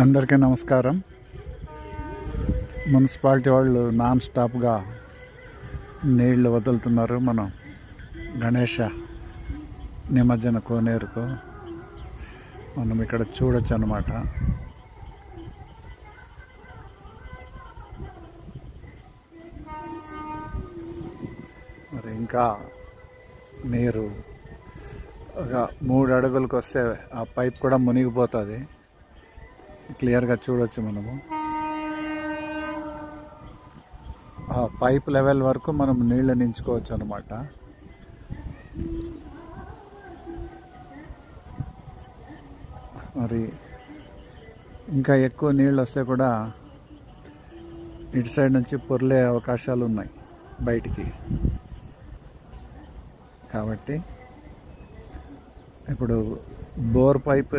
అందరికీ నమస్కారం. మున్సిపాలిటీ వాళ్ళు నాన్ స్టాప్గా నీళ్లు వదులుతున్నారు. మనం గణేష నిమజ్జన కోనేరుకు మనం ఇక్కడ చూడొచ్చు అన్నమాట. మరి ఇంకా నీరు ఒక 3 అడుగులకు వస్తే ఆ పైప్ కూడా మునిగిపోతుంది. క్లియర్గా చూడొచ్చు మనము. ఆ పైప్ లెవెల్ వరకు మనం నీళ్ళు నించుకోవచ్చు అనమాట. మరి ఇంకా ఎక్కువ నీళ్ళు వస్తే కూడా ఇటు సైడ్ నుంచి పొర్లే అవకాశాలు ఉన్నాయి బయటికి. కాబట్టి ఇప్పుడు బోర్ పైప్